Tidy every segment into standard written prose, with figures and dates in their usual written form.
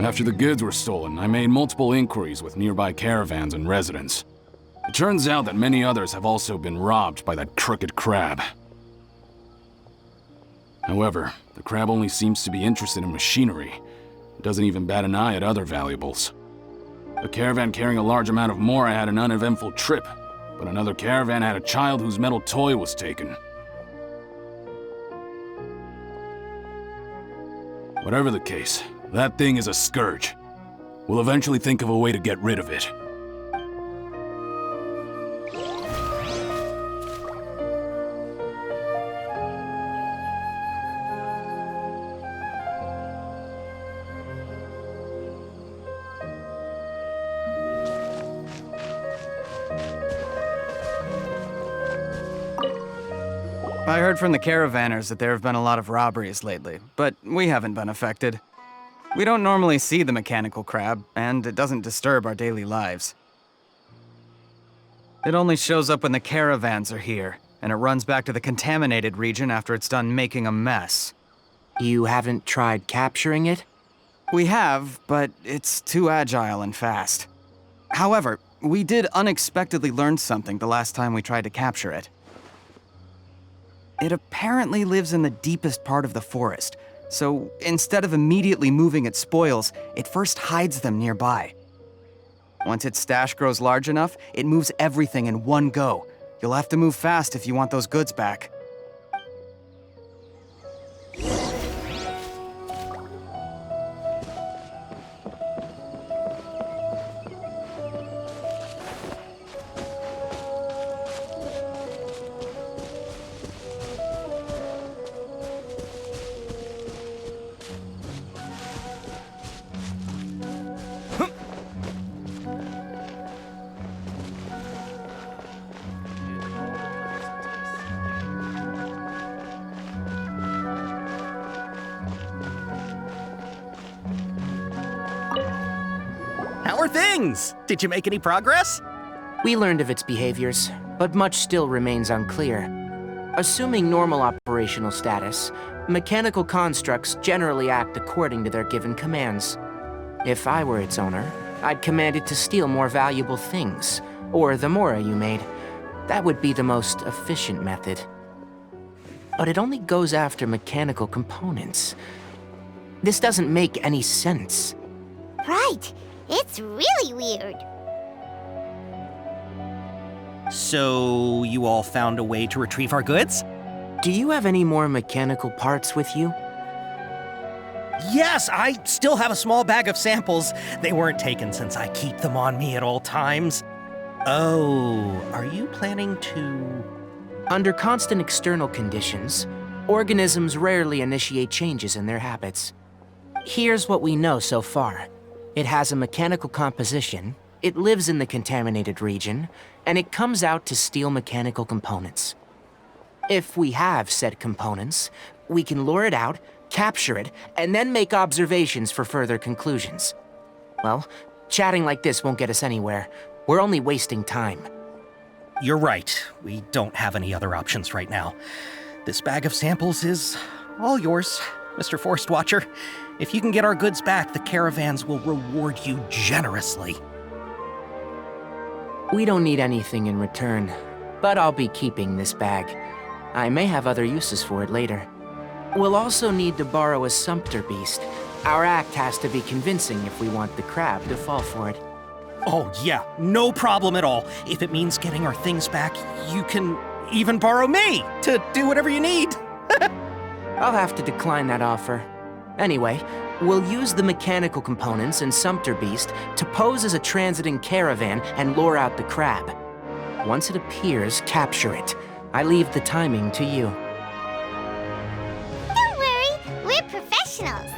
After the goods were stolen, I made multiple inquiries with nearby caravans and residents. It turns out that many others have also been robbed by that crooked crab. However, the crab only seems to be interested in machinery. It doesn't even bat an eye at other valuables. A caravan carrying a large amount of Mora had an uneventful trip, but another caravan had a child whose metal toy was taken. Whatever the case, that thing is a scourge. We'll eventually think of a way to get rid of it. I heard from the caravanners that there have been a lot of robberies lately, but we haven't been affected. We don't normally see the mechanical crab, and it doesn't disturb our daily lives. It only shows up when the caravans are here, and it runs back to the contaminated region after it's done making a mess. You haven't tried capturing it? We have, but it's too agile and fast. However, we did unexpectedly learn something the last time we tried to capture it. It apparently lives in the deepest part of the forest, so instead of immediately moving its spoils, it first hides them nearby. Once its stash grows large enough, it moves everything in one go. You'll have to move fast if you want those goods back. How are things? Did you make any progress? We learned of its behaviors, but much still remains unclear. Assuming normal operational status, mechanical constructs generally act according to their given commands. If I were its owner, I'd command it to steal more valuable things, or the Mora you made. That would be the most efficient method. But it only goes after mechanical components. This doesn't make any sense. Right. It's really weird. So, you all found a way to retrieve our goods? Do you have any more mechanical parts with you? Yes, I still have a small bag of samples. They weren't taken since I keep them on me at all times. Oh, are you planning to... Under constant external conditions, organisms rarely initiate changes in their habits. Here's what we know so far. It has a mechanical composition, it lives in the contaminated region, and it comes out to steal mechanical components. If we have said components, we can lure it out, capture it, and then make observations for further conclusions. Well, chatting like this won't get us anywhere. We're only wasting time. You're right. We don't have any other options right now. This bag of samples is all yours, Mr. Forest Watcher. If you can get our goods back, the caravans will reward you generously. We don't need anything in return, but I'll be keeping this bag. I may have other uses for it later. We'll also need to borrow a sumpter beast. Our act has to be convincing if we want the crab to fall for it. Oh yeah, no problem at all. If it means getting our things back, you can even borrow me to do whatever you need. I'll have to decline that offer. Anyway, we'll use the mechanical components and Sumpter Beast to pose as a transiting caravan and lure out the crab. Once it appears, capture it. I leave the timing to you. Don't worry, we're professionals.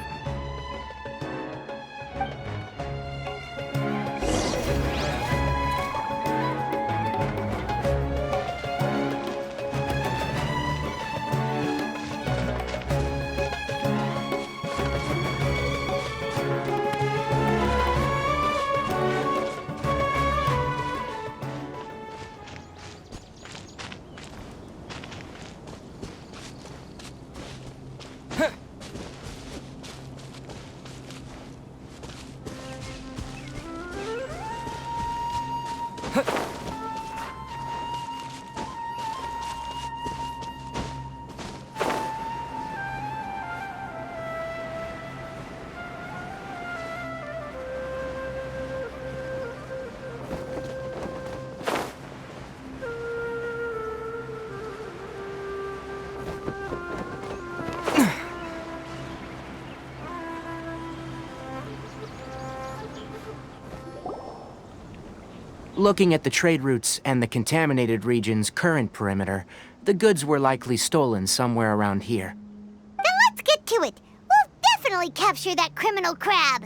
Looking at the trade routes and the contaminated region's current perimeter, the goods were likely stolen somewhere around here. Then let's get to it. We'll definitely capture that criminal crab.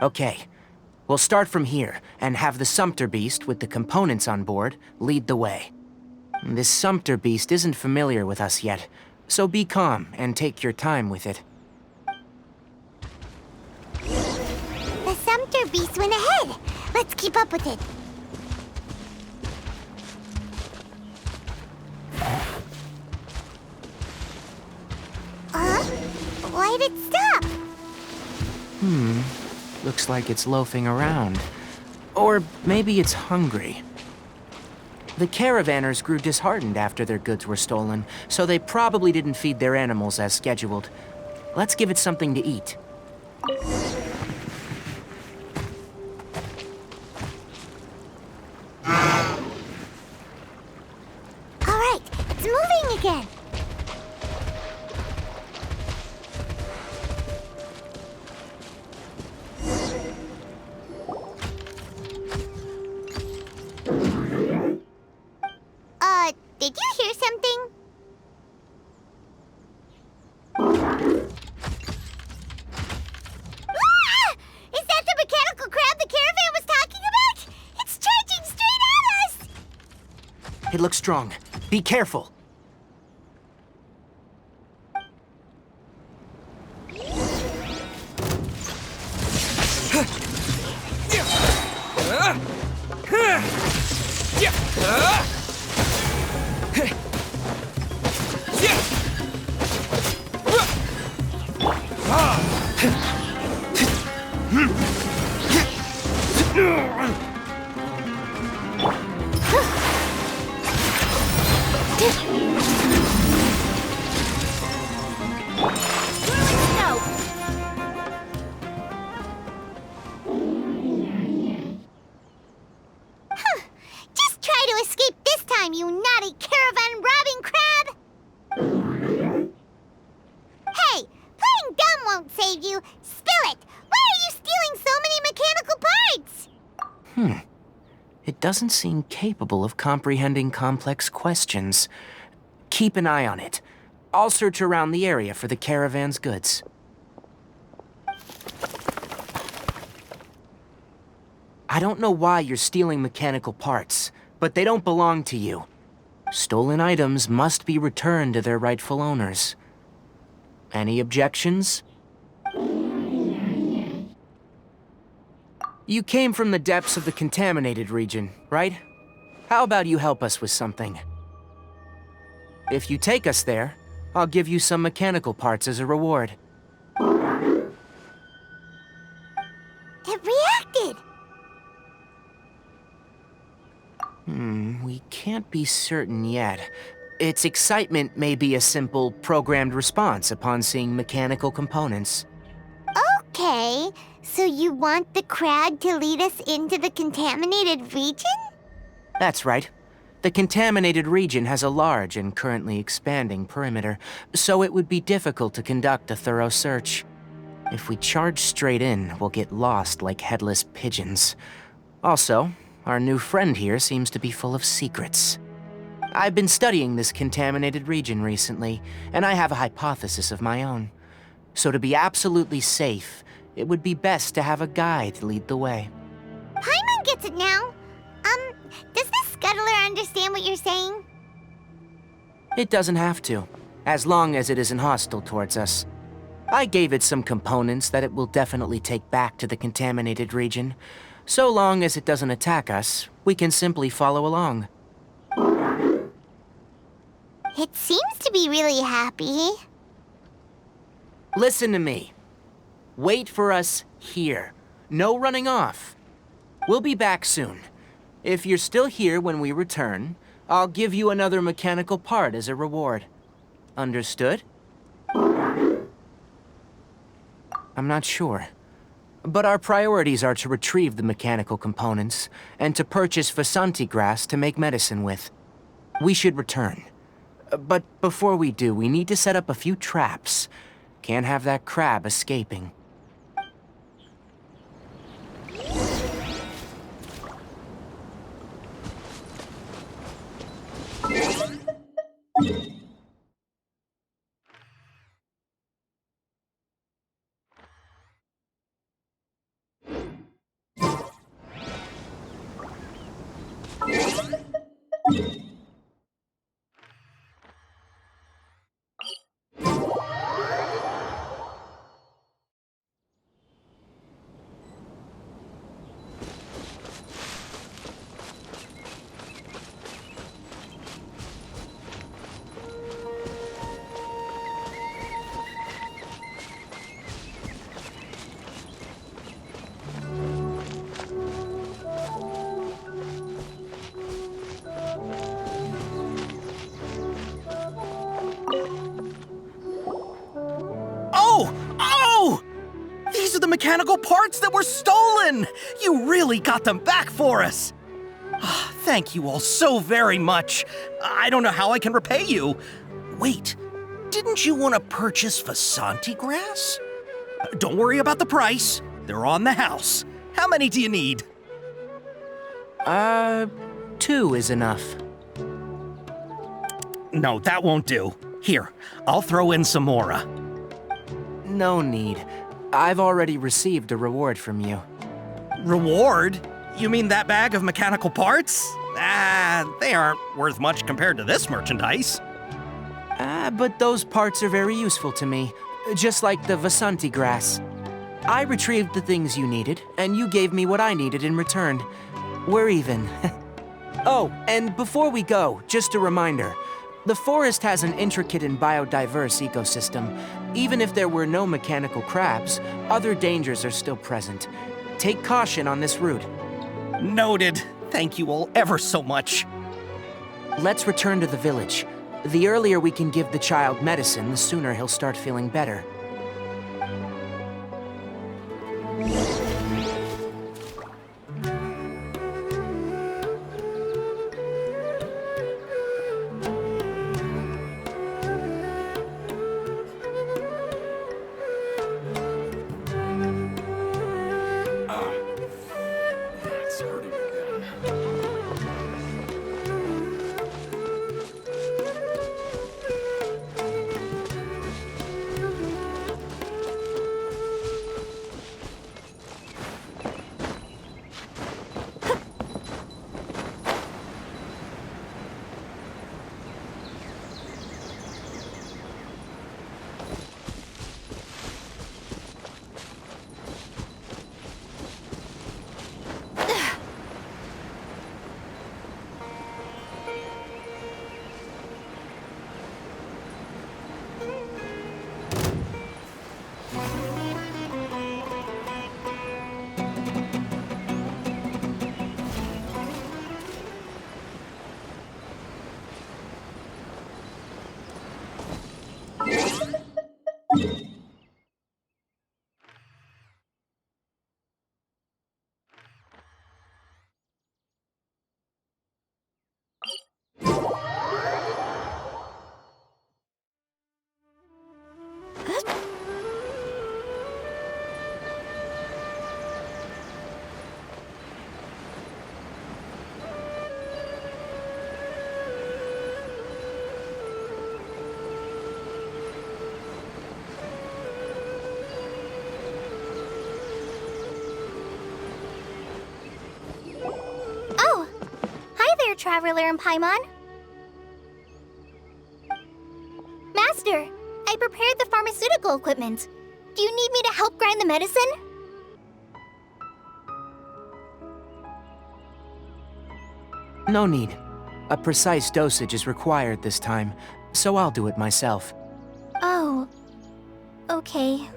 Okay. We'll start from here and have the Sumpter Beast with the components on board lead the way. This Sumpter Beast isn't familiar with us yet, so be calm and take your time with it. The Sumpter Beast went ahead. Let's keep up with it. Why'd it stop? Looks like it's loafing around. Or maybe it's hungry. The caravanners grew disheartened after their goods were stolen, so they probably didn't feed their animals as scheduled. Let's give it something to eat. All right, it's moving again. Did you hear something? Ah! Is that the mechanical crab the caravan was talking about? It's charging straight at us! It looks strong. Be careful. Just try to escape this time, you naughty caravan robbing crab! Hey, playing dumb won't save you. Spill it! Why are you stealing so many mechanical parts? It doesn't seem capable of comprehending complex questions. Keep an eye on it. I'll search around the area for the caravan's goods. I don't know why you're stealing mechanical parts, but they don't belong to you. Stolen items must be returned to their rightful owners. Any objections? You came from the depths of the contaminated region, right? How about you help us with something? If you take us there, I'll give you some mechanical parts as a reward. It reacted! We can't be certain yet. Its excitement may be a simple, programmed response upon seeing mechanical components. Okay, so you want the crab to lead us into the contaminated region? That's right. The contaminated region has a large and currently expanding perimeter, so it would be difficult to conduct a thorough search. If we charge straight in, we'll get lost like headless pigeons. Also, our new friend here seems to be full of secrets. I've been studying this contaminated region recently, and I have a hypothesis of my own. So to be absolutely safe, it would be best to have a guide lead the way. Paimon gets it now. Does the scuttler understand what you're saying? It doesn't have to, as long as it isn't hostile towards us. I gave it some components that it will definitely take back to the contaminated region. So long as it doesn't attack us, we can simply follow along. It seems to be really happy. Listen to me. Wait for us here. No running off. We'll be back soon. If you're still here when we return, I'll give you another mechanical part as a reward. Understood? I'm not sure. But our priorities are to retrieve the mechanical components and to purchase Vasanti grass to make medicine with. We should return. But before we do, we need to set up a few traps. Can't have that crab escaping. Oh! Oh! These are the mechanical parts that were stolen! You really got them back for us! Ah, thank you all so very much. I don't know how I can repay you. Wait, didn't you want to purchase Vasanti grass? Don't worry about the price. They're on the house. How many do you need? 2 is enough. No, that won't do. Here, I'll throw in some more. No need. I've already received a reward from you. Reward? You mean that bag of mechanical parts? They aren't worth much compared to this merchandise. But those parts are very useful to me, just like the Vasanti grass. I retrieved the things you needed, and you gave me what I needed in return. We're even. Oh, and before we go, just a reminder. The forest has an intricate and biodiverse ecosystem. Even if there were no mechanical crabs, other dangers are still present. Take caution on this route. Noted. Thank you all ever so much. Let's return to the village. The earlier we can give the child medicine, the sooner he'll start feeling better. It's hurting again. Traveler and Paimon. Master, I prepared the pharmaceutical equipment. Do you need me to help grind the medicine? No need. A precise dosage is required this time, so I'll do it myself. Oh, okay.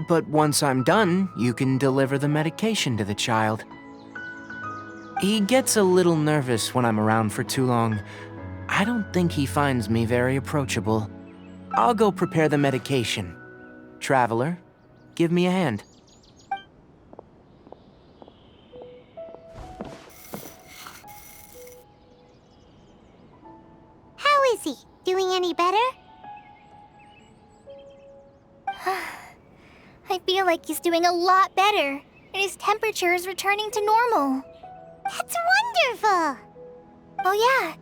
But once I'm done, you can deliver the medication to the child. He gets a little nervous when I'm around for too long. I don't think he finds me very approachable. I'll go prepare the medication. Traveler, give me a hand. How is he? Doing any better? I feel like he's doing a lot better, and his temperature is returning to normal. That's wonderful! Oh yeah,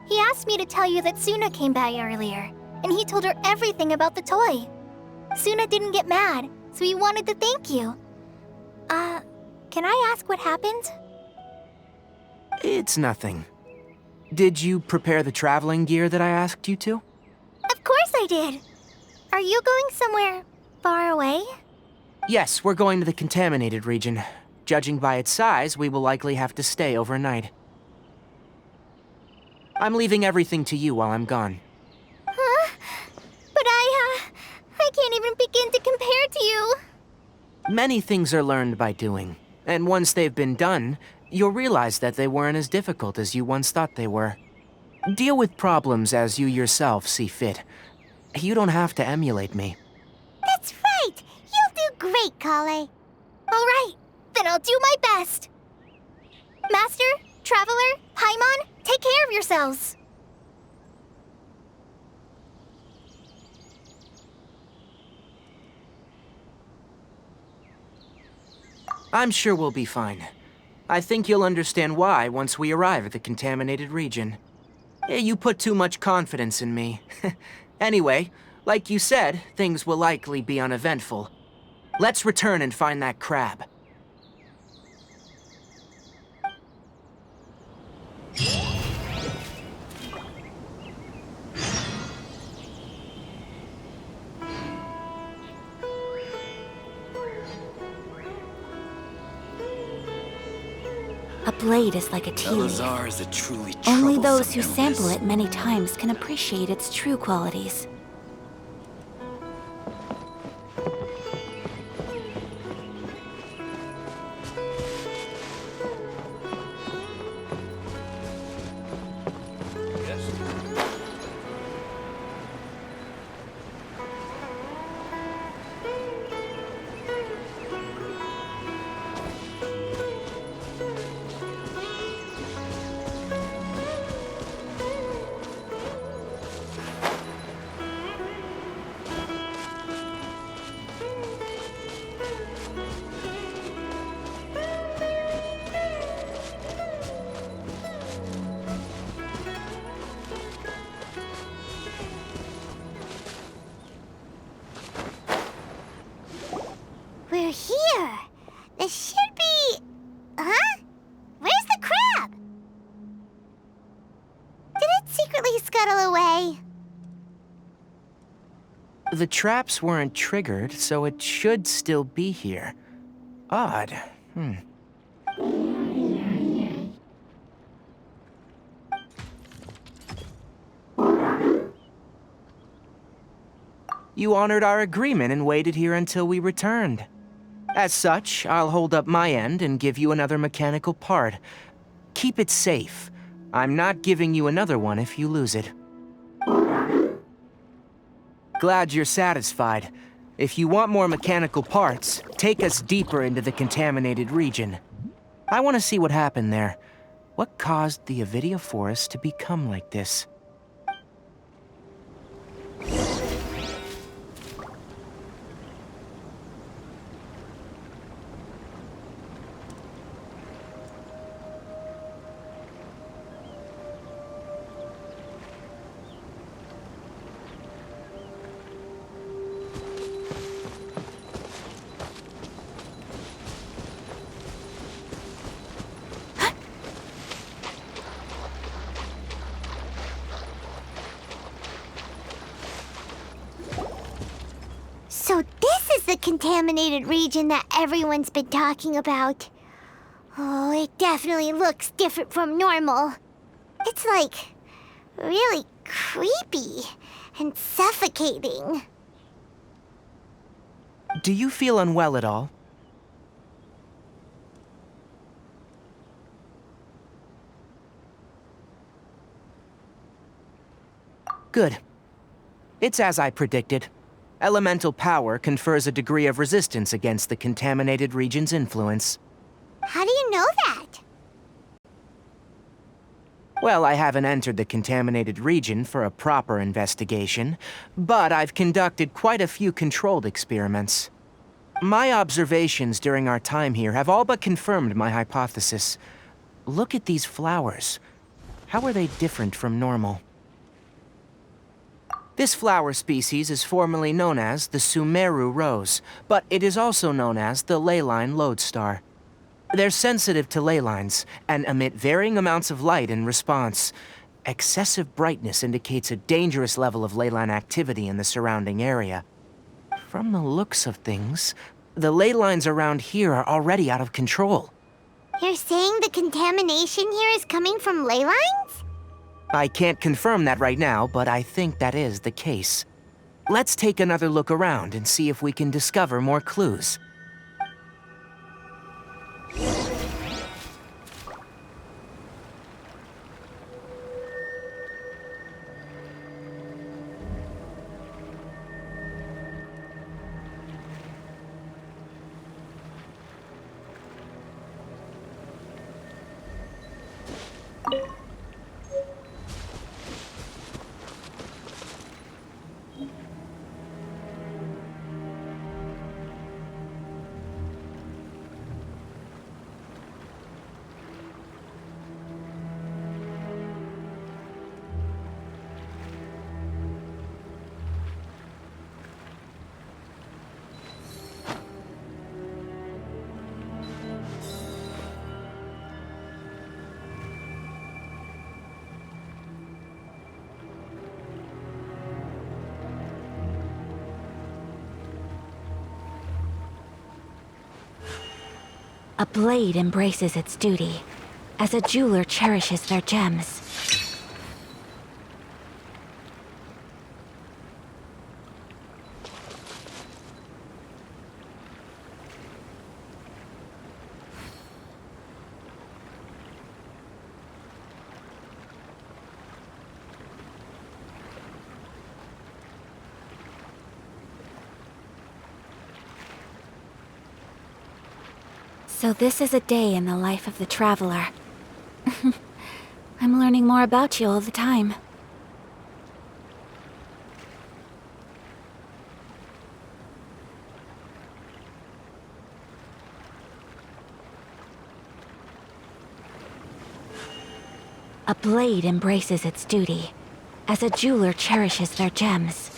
he asked me to tell you that Suna came by earlier, and he told her everything about the toy. Suna didn't get mad, so he wanted to thank you. Can I ask what happened? It's nothing. Did you prepare the traveling gear that I asked you to? Of course I did. Are you going somewhere far away? Yes, we're going to the contaminated region. Judging by its size, we will likely have to stay overnight. I'm leaving everything to you while I'm gone. Huh? But I can't even begin to compare to you. Many things are learned by doing, and once they've been done, you'll realize that they weren't as difficult as you once thought they were. Deal with problems as you yourself see fit. You don't have to emulate me. That's right. You'll do great, Kale. All right, then I'll do my best. Master, Traveler, Paimon, take care of yourselves. I'm sure we'll be fine. I think you'll understand why once we arrive at the contaminated region. You put too much confidence in me. Anyway, like you said, things will likely be uneventful. Let's return and find that crab. A blade is like a tea leaf. Elazar is a truly Only those who troublesome sample illness. it many times can appreciate its true qualities. We're here. This should be... Huh? Where's the crab? Did it secretly scuttle away? The traps weren't triggered, so it should still be here. Odd. You honored our agreement and waited here until we returned. As such, I'll hold up my end and give you another mechanical part. Keep it safe. I'm not giving you another one if you lose it. Glad you're satisfied. If you want more mechanical parts, take us deeper into the contaminated region. I want to see what happened there. What caused the Avidia forest to become like this? So this is the contaminated region that everyone's been talking about. Oh, it definitely looks different from normal. It's like really creepy and suffocating. Do you feel unwell at all? Good. It's as I predicted. Elemental power confers a degree of resistance against the contaminated region's influence. How do you know that? Well, I haven't entered the contaminated region for a proper investigation, but I've conducted quite a few controlled experiments. My observations during our time here have all but confirmed my hypothesis. Look at these flowers. How are they different from normal? This flower species is formerly known as the Sumeru rose, but it is also known as the Leyline lodestar. They're sensitive to ley lines and emit varying amounts of light in response. Excessive brightness indicates a dangerous level of ley line activity in the surrounding area. From the looks of things, the ley lines around here are already out of control. You're saying the contamination here is coming from ley lines? I can't confirm that right now, but I think that is the case. Let's take another look around and see if we can discover more clues. A blade embraces its duty, as a jeweler cherishes their gems. So this is a day in the life of the traveler. I'm learning more about you all the time. A blade embraces its duty, as a jeweler cherishes their gems.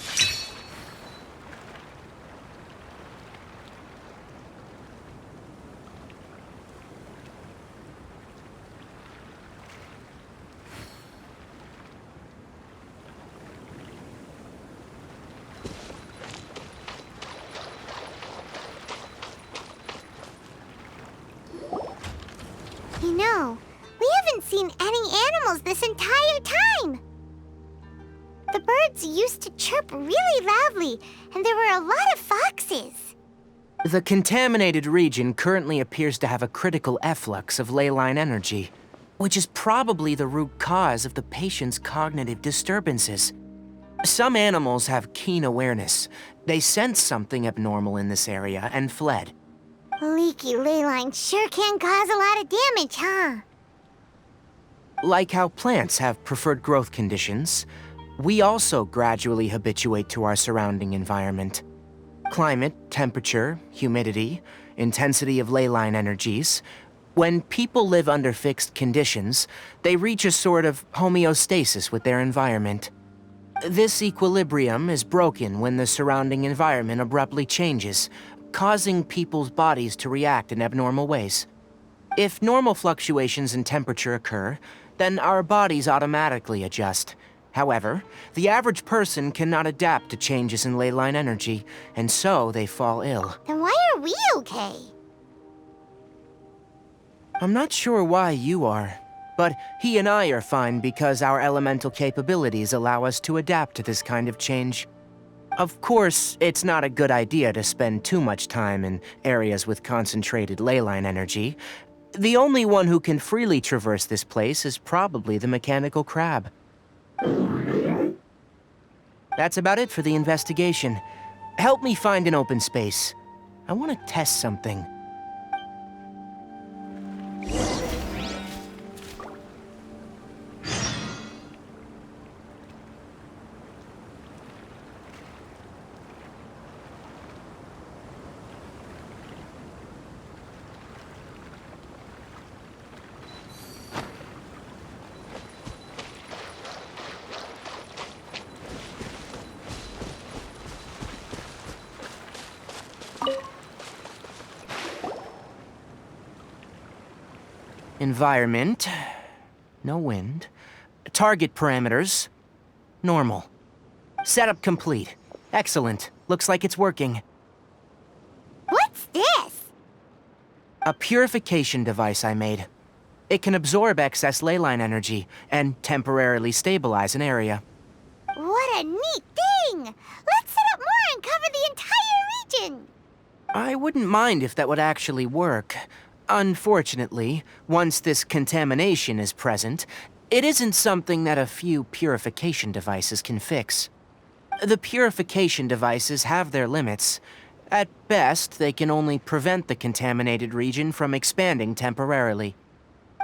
You know, we haven't seen any animals this entire time! The birds used to chirp really loudly, and there were a lot of foxes. The contaminated region currently appears to have a critical efflux of ley line energy, which is probably the root cause of the patient's cognitive disturbances. Some animals have keen awareness. They sensed something abnormal in this area and fled. Leaky ley lines sure can cause a lot of damage, huh? Like how plants have preferred growth conditions, we also gradually habituate to our surrounding environment. Climate, temperature, humidity, intensity of ley line energies. When people live under fixed conditions, they reach a sort of homeostasis with their environment. This equilibrium is broken when the surrounding environment abruptly changes, causing people's bodies to react in abnormal ways. If normal fluctuations in temperature occur, then our bodies automatically adjust. However, the average person cannot adapt to changes in ley line energy, and so they fall ill. Then why are we okay? I'm not sure why you are, but he and I are fine because our elemental capabilities allow us to adapt to this kind of change. Of course, it's not a good idea to spend too much time in areas with concentrated ley line energy. The only one who can freely traverse this place is probably the mechanical crab. That's about it for the investigation. Help me find an open space. I want to test something. Environment. No wind. Target parameters. Normal. Setup complete. Excellent. Looks like it's working. What's this? A purification device I made. It can absorb excess ley line energy and temporarily stabilize an area. What a neat thing! Let's set up more and cover the entire region! I wouldn't mind if that would actually work. Unfortunately, once this contamination is present, it isn't something that a few purification devices can fix. The purification devices have their limits. At best, they can only prevent the contaminated region from expanding temporarily.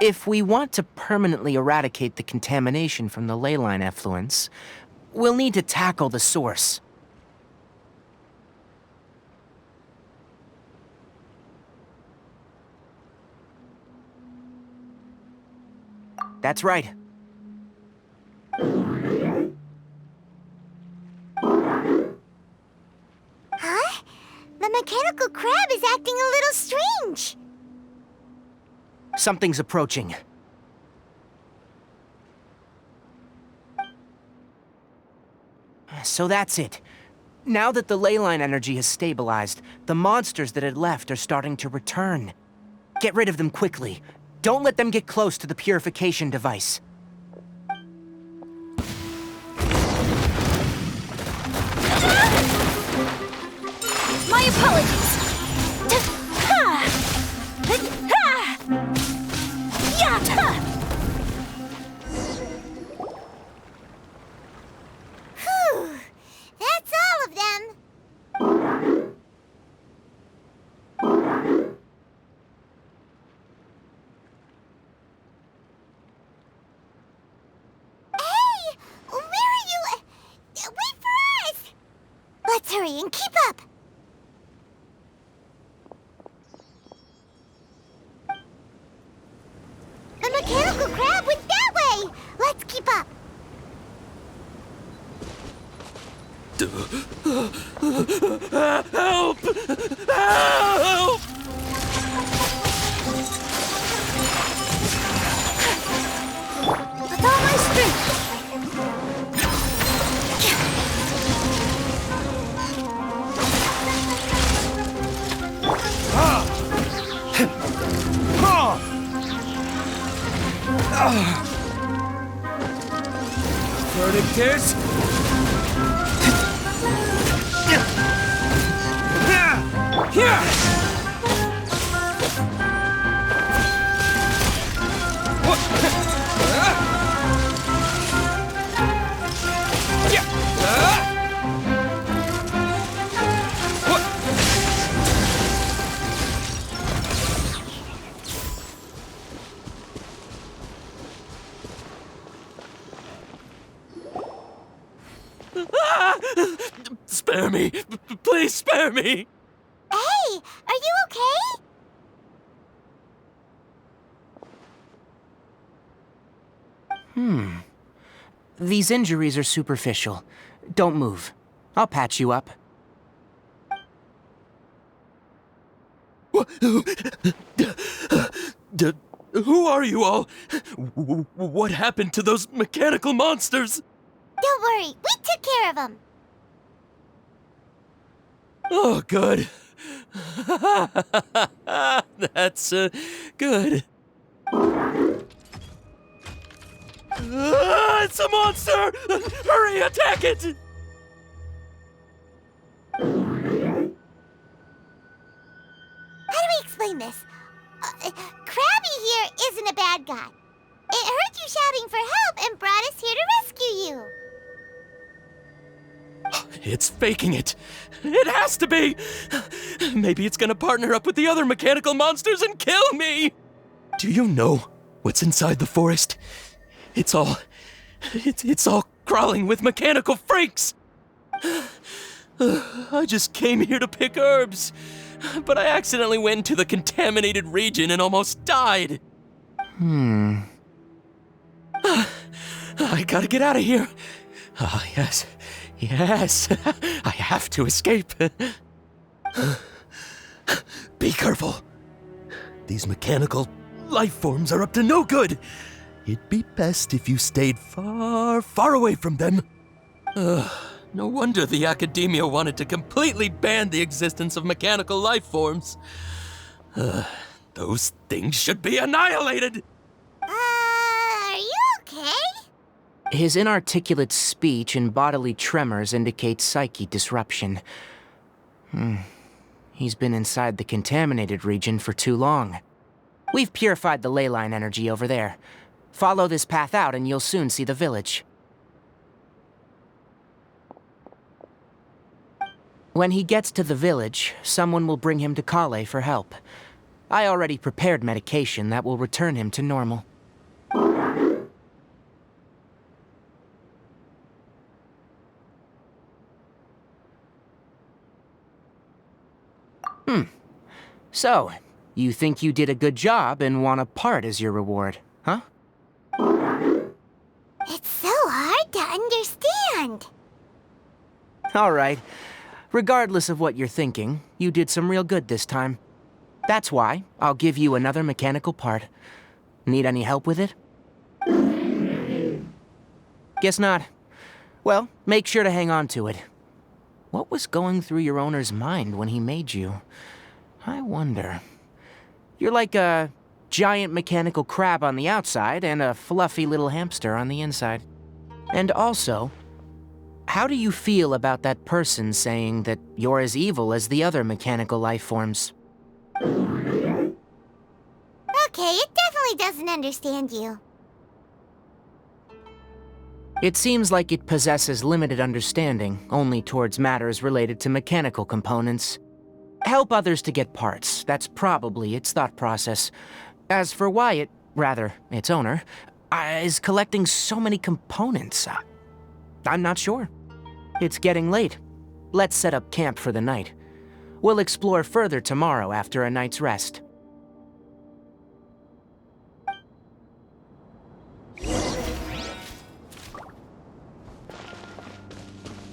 If we want to permanently eradicate the contamination from the ley line effluents, we'll need to tackle the source. That's right. Huh? The mechanical crab is acting a little strange. Something's approaching. So that's it. Now that the ley line energy has stabilized, the monsters that had left are starting to return. Get rid of them quickly. Don't let them get close to the purification device. My apologies. Phew, that's all of them. Hey, where are you? Wait for us! Let's hurry and keep up. The mechanical crab went that way! Let's keep up! Help! Help! With all my strength! Verdict is... Spare me! Please spare me! Hey, are you okay? These injuries are superficial. Don't move. I'll patch you up. Who are you all? What happened to those mechanical monsters? Don't worry, we took care of them. Oh, good. That's, good. It's a monster! Hurry, attack it! How do we explain this? Krabby here isn't a bad guy. It heard you shouting for help and brought us here to rescue you. It's faking it. It has to be. Maybe it's gonna partner up with the other mechanical monsters and kill me. Do you know what's inside the forest? It's all crawling with mechanical freaks. I just came here to pick herbs, but I accidentally went into the contaminated region and almost died. I gotta get out of here. Ah, yes. Yes, I have to escape. Be careful. These mechanical life forms are up to no good. It'd be best if you stayed far, far away from them. No wonder the Academia wanted to completely ban the existence of mechanical life forms. Those things should be annihilated! Are you okay? His inarticulate speech and bodily tremors indicate psyche disruption. He's been inside the contaminated region for too long. We've purified the ley line energy over there. Follow this path out and you'll soon see the village. When he gets to the village, someone will bring him to Kale for help. I already prepared medication that will return him to normal. So, you think you did a good job and want a part as your reward, huh? It's so hard to understand. All right. Regardless of what you're thinking, you did some real good this time. That's why I'll give you another mechanical part. Need any help with it? Guess not. Well, make sure to hang on to it. What was going through your owner's mind when he made you? I wonder. You're like a giant mechanical crab on the outside and a fluffy little hamster on the inside. And also, how do you feel about that person saying that you're as evil as the other mechanical life forms? Okay, it definitely doesn't understand you. It seems like it possesses limited understanding only towards matters related to mechanical components. Help others to get parts, that's probably its thought process. As for why it, rather, its owner, is collecting so many components, I'm not sure. It's getting late. Let's set up camp for the night. We'll explore further tomorrow after a night's rest.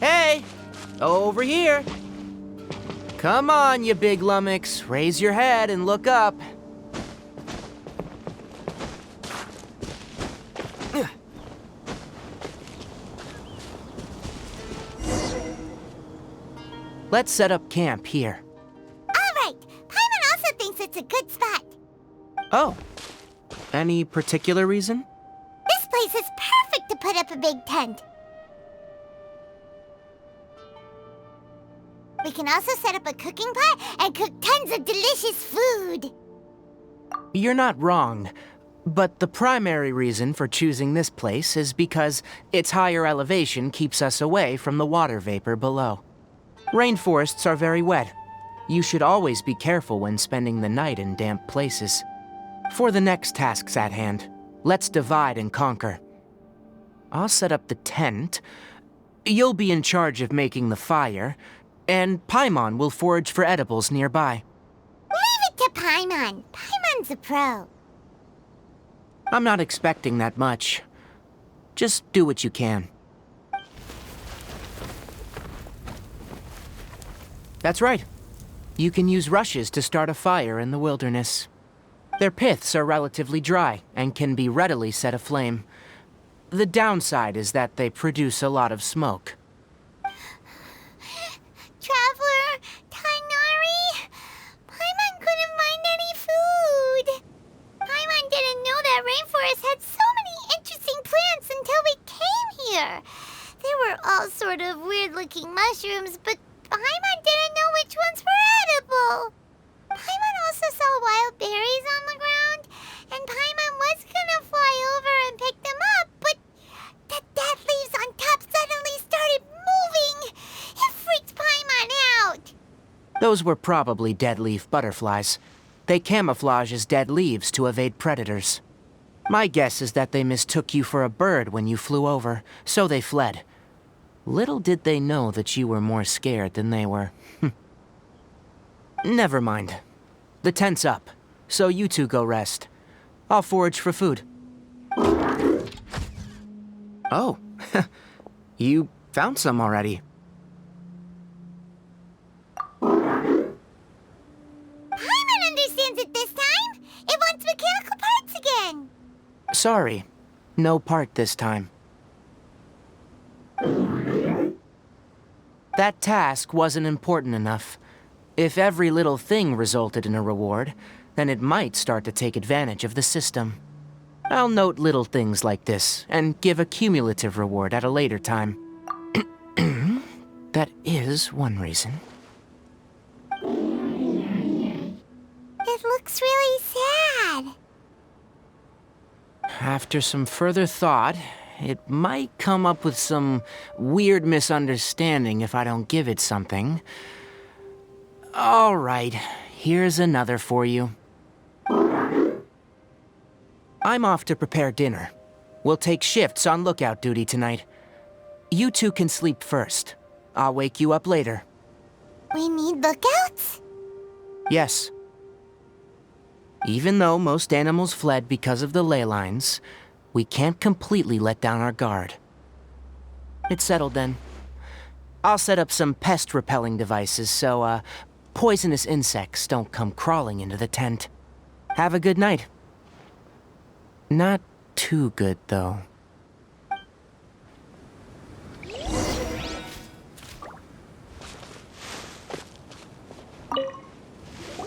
Hey! Over here! Come on, you big lummox. Raise your head and look up. Let's set up camp here. All right, Paimon also thinks it's a good spot. Oh. Any particular reason? This place is perfect to put up a big tent. We can also set up a cooking pot and cook tons of delicious food. You're not wrong, but the primary reason for choosing this place is because its higher elevation keeps us away from the water vapor below. Rainforests are very wet. You should always be careful when spending the night in damp places. For the next tasks at hand, let's divide and conquer. I'll set up the tent. You'll be in charge of making the fire. And Paimon will forage for edibles nearby. Leave it to Paimon. Paimon's a pro. I'm not expecting that much. Just do what you can. That's right. You can use rushes to start a fire in the wilderness. Their piths are relatively dry and can be readily set aflame. The downside is that they produce a lot of smoke. Traveler, Tainari, Paimon couldn't find any food. Paimon didn't know that rainforest had so many interesting plants until we came here. They were all sort of weird-looking mushrooms, but Paimon didn't know which ones were edible. Paimon also saw wild berries on the ground, and Paimon was gonna fly over and pick them up, but the dead leaves on top suddenly started moving. It freaked Paimon out. Those were probably dead leaf butterflies. They camouflage as dead leaves to evade predators. My guess is that they mistook you for a bird when you flew over, so they fled. Little did they know that you were more scared than they were. Never mind. The tent's up, so you two go rest. I'll forage for food. Oh, you found some already. Paimon understands it this time. It wants mechanical parts Sorry, no part this time. That task wasn't important enough. If every little thing resulted in a reward, then it might start to take advantage of the system. I'll note little things like this and give a cumulative reward at a later time. That is one reason. It looks really sad. After some further thought, it might come up with some weird misunderstanding if I don't give it something. All right, here's another for you. I'm off to prepare dinner. We'll take shifts on lookout duty tonight. You two can sleep first. I'll wake you up later. We need lookouts? Yes. Even though most animals fled because of the ley lines, we can't completely let down our guard. It's settled then. I'll set up some pest-repelling devices so, poisonous insects don't come crawling into the tent. Have a good night. Not too good, though.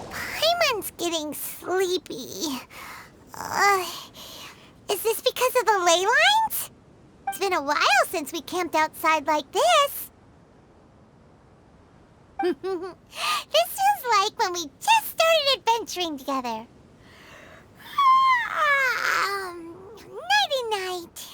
Paimon's getting sleepy. Is this because of the ley lines? It's been a while since we camped outside like this. This feels like when we just started adventuring together. Nighty-night.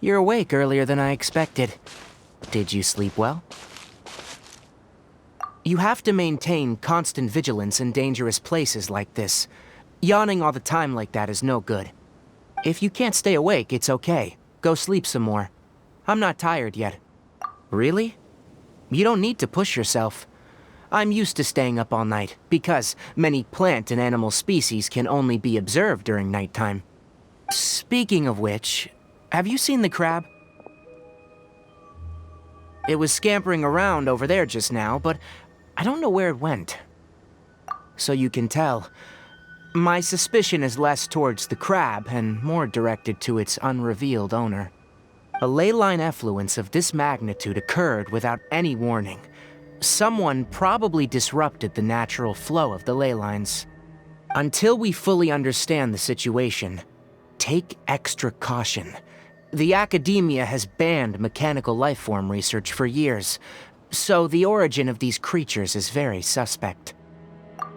You're awake earlier than I expected. Did you sleep well? You have to maintain constant vigilance in dangerous places like this. Yawning all the time like that is no good. If you can't stay awake, it's okay. Go sleep some more. I'm not tired yet. Really? You don't need to push yourself. I'm used to staying up all night, because many plant and animal species can only be observed during nighttime. Speaking of which, have you seen the crab? It was scampering around over there just now, but I don't know where it went. So you can tell, my suspicion is less towards the crab and more directed to its unrevealed owner. A ley line effluence of this magnitude occurred without any warning. Someone probably disrupted the natural flow of the ley lines. Until we fully understand the situation, take extra caution. The academia has banned mechanical lifeform research for years, so the origin of these creatures is very suspect.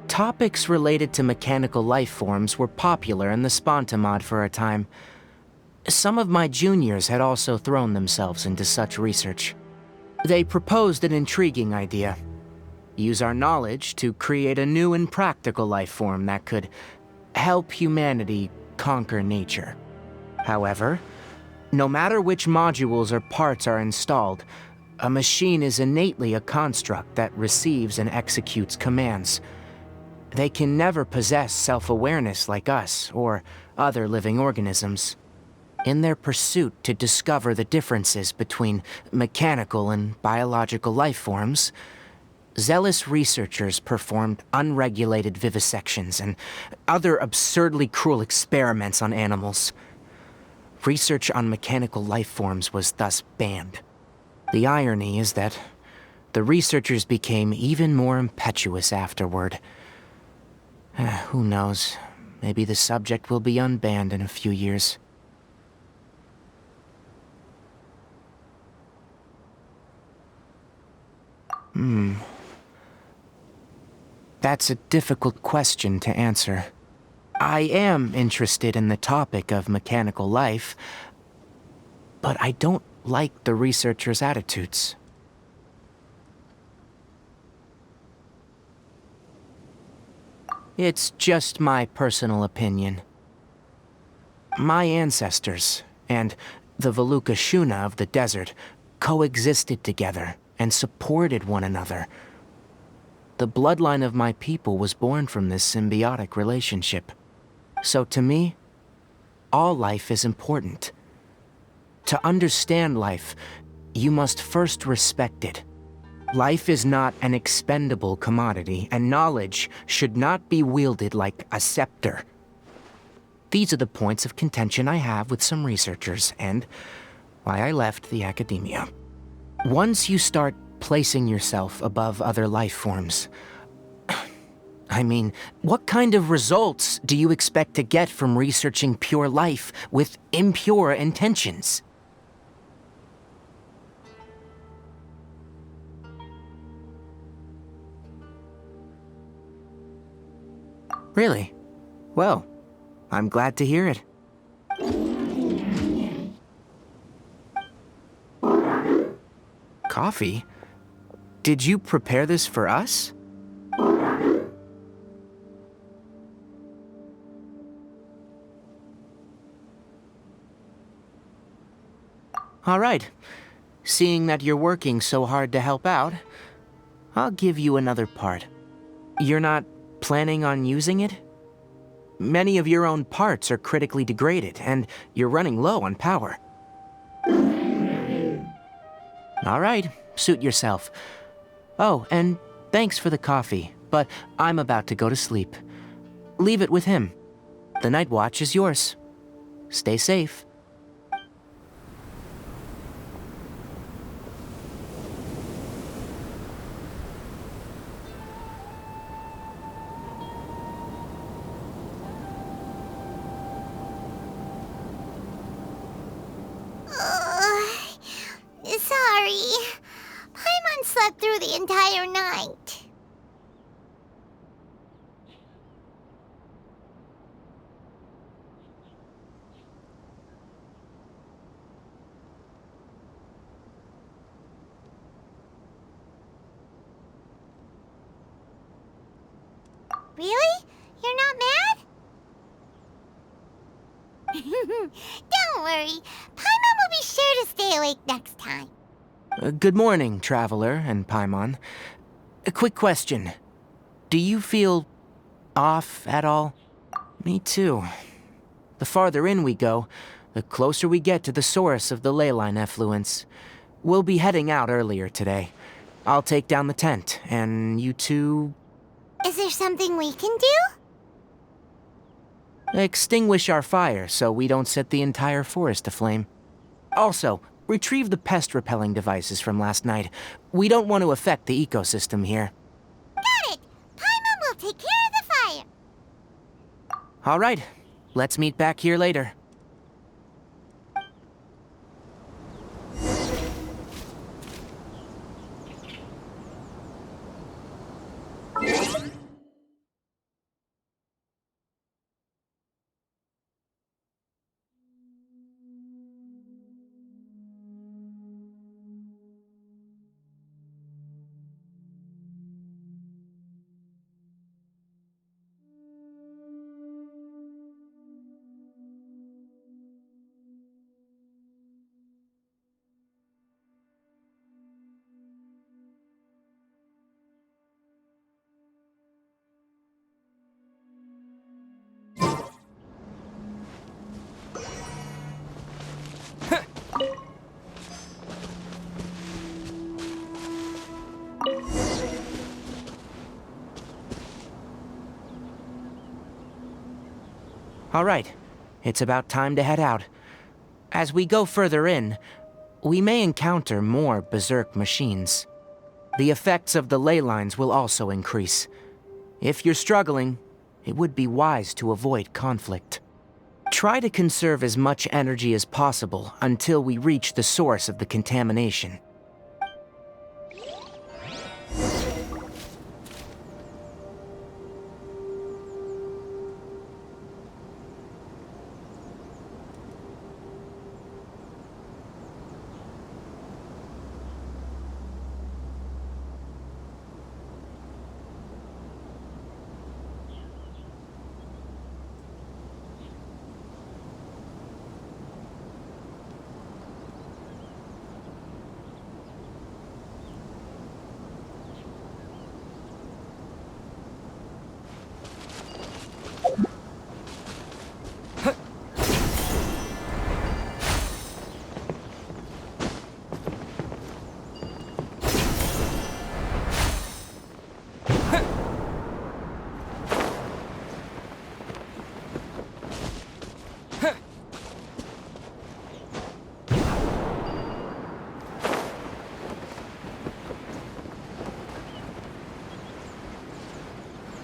Topics related to mechanical lifeforms were popular in the Spontamod for a time. Some of my juniors had also thrown themselves into such research. They proposed an intriguing idea. Use our knowledge to create a new and practical lifeform that could help humanity conquer nature. However, no matter which modules or parts are installed, a machine is innately a construct that receives and executes commands. They can never possess self-awareness like us or other living organisms. In their pursuit to discover the differences between mechanical and biological life forms, zealous researchers performed unregulated vivisections and other absurdly cruel experiments on animals. Research on mechanical life forms was thus banned. The irony is that the researchers became even more impetuous afterward. Who knows? Maybe the subject will be unbanned in a few years. That's a difficult question to answer. I am interested in the topic of mechanical life, but I don't like the researchers' attitudes. It's just my personal opinion. My ancestors and the Veluca Shuna of the desert coexisted together and supported one another. The bloodline of my people was born from this symbiotic relationship. So to me, all life is important. To understand life, you must first respect it. Life is not an expendable commodity, and knowledge should not be wielded like a scepter. These are the points of contention I have with some researchers, and why I left the academia. Once you start placing yourself above other life forms, I mean, what kind of results do you expect to get from researching pure life with impure intentions? Really? Well, I'm glad to hear it. Coffee? Did you prepare this for us? All right. Seeing that you're working so hard to help out, I'll give you another part. You're not planning on using it? Many of your own parts are critically degraded, and you're running low on power. All right, suit yourself. Oh, and thanks for the coffee, but I'm about to go to sleep. Leave it with him. The night watch is yours. Stay safe. Sorry. Paimon slept through the entire night. Really? You're not mad? Don't worry. Paimon will be sure to stay awake next time. Good morning, Traveler and Paimon. A quick question. Do you feel off at all? Me too. The farther in we go, the closer we get to the source of the leyline effluence. We'll be heading out earlier today. I'll take down the tent, and you two... Is there something we can do? extinguish our fire so we don't set the entire forest aflame. Also, retrieve the pest-repelling devices from last night. We don't want to affect the ecosystem here. Got it! Paimon will take care of the fire. All right, let's meet back here later. All right, it's about time to head out. As we go further in, we may encounter more berserk machines. The effects of the ley lines will also increase. If you're struggling, it would be wise to avoid conflict. Try to conserve as much energy as possible until we reach the source of the contamination.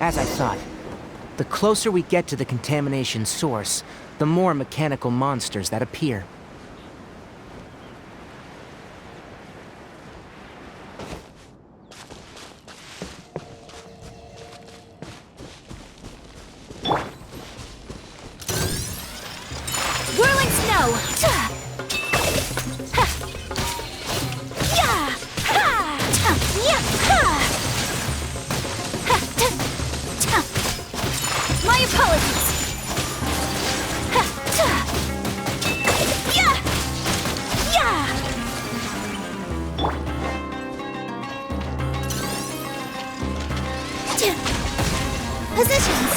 As I thought, the closer we get to the contamination source, the more mechanical monsters that appear. Whirling snow! Yeah! My apologies! Yeah! Positions!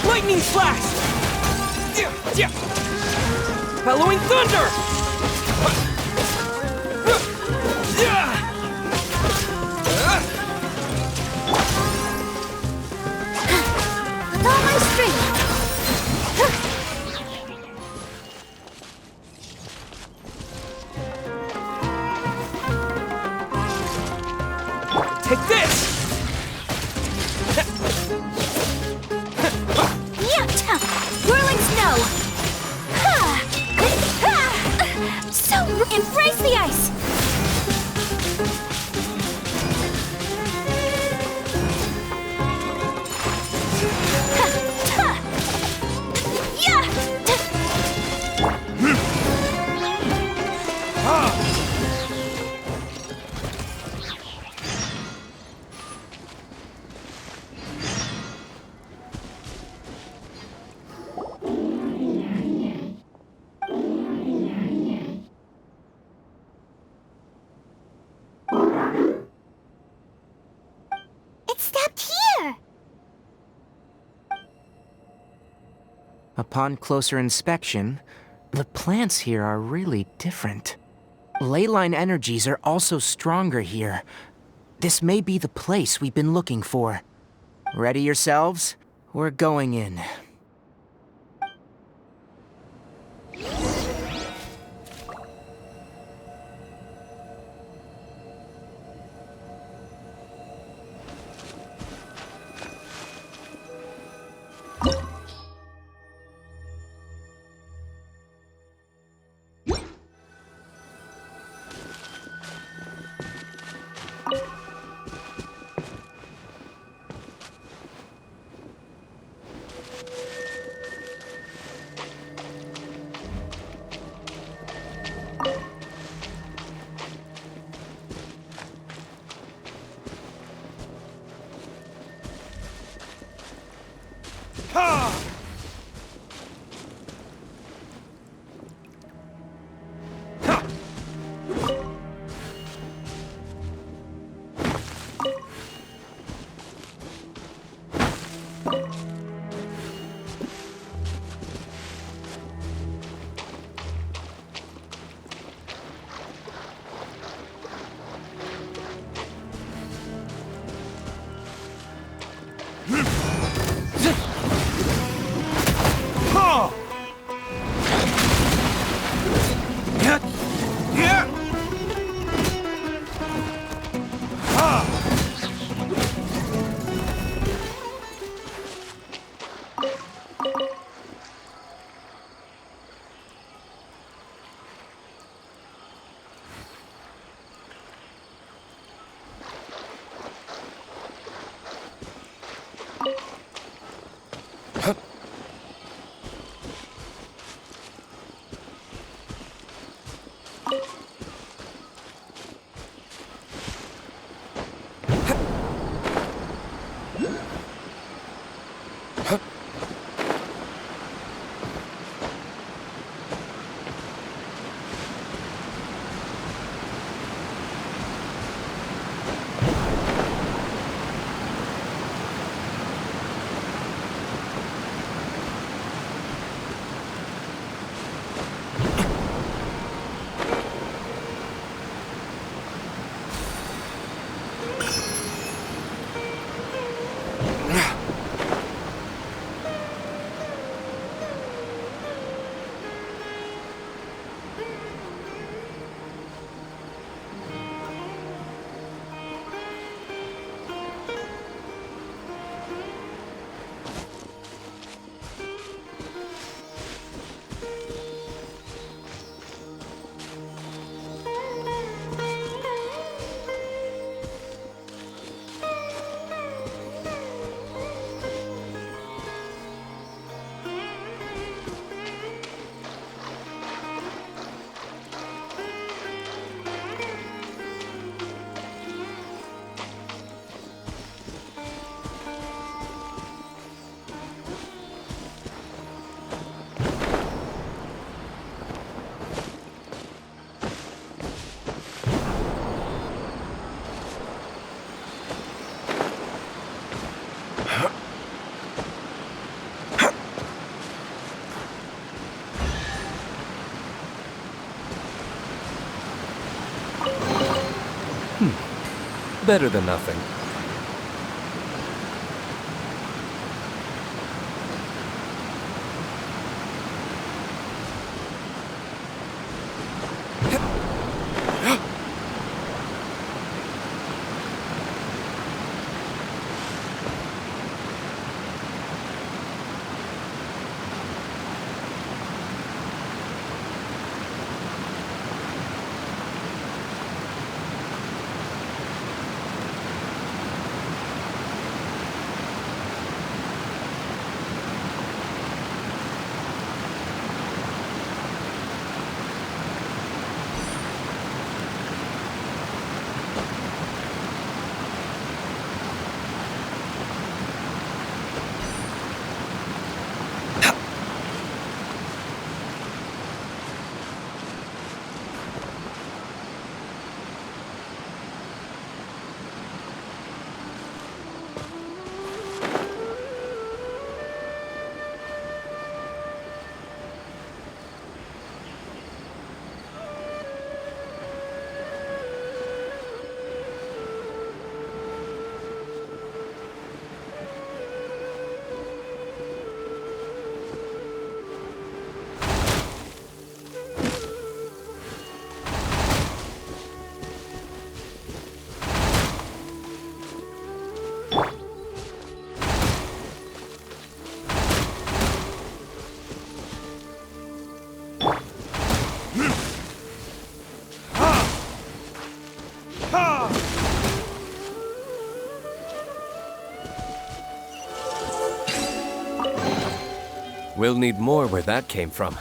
Lightning flash! Bellowing thunder! With all my strength! Take this! Whirling snow! So, embrace the ice! It stepped here! Upon closer inspection, the plants here are really different. Leyline energies are also stronger here. This may be the place we've been looking for. Ready yourselves? We're going in. Better than nothing. We'll need more where that came from.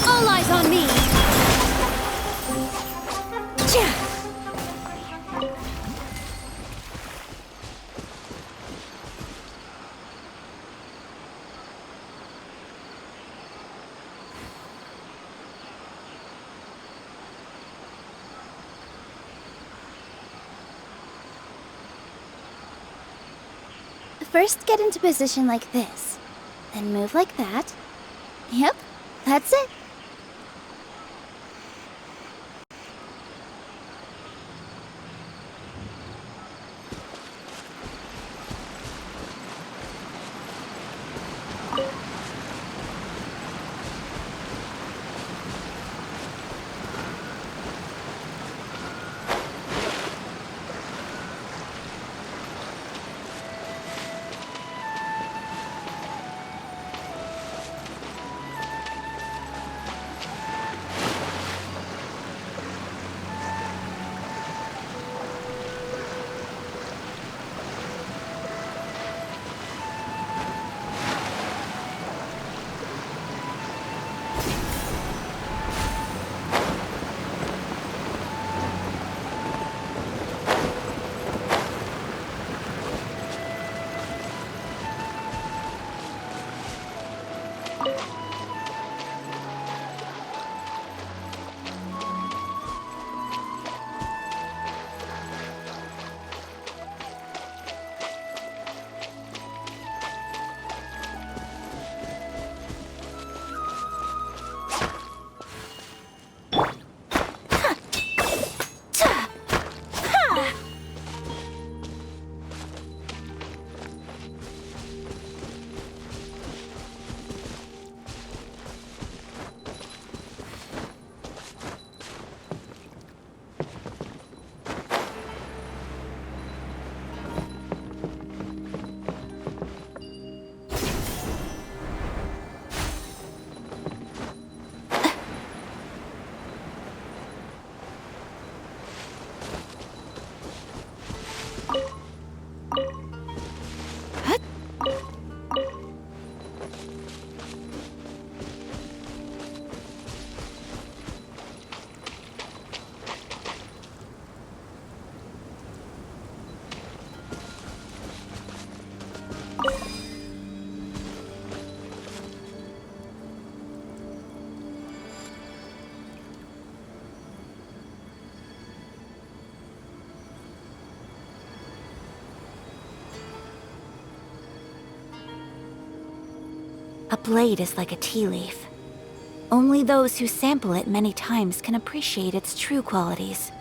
All eyes on me! First, get into position like this. Then move like that. Yep, that's it. A blade is like a tea leaf. Only those who sample it many times can appreciate its true qualities.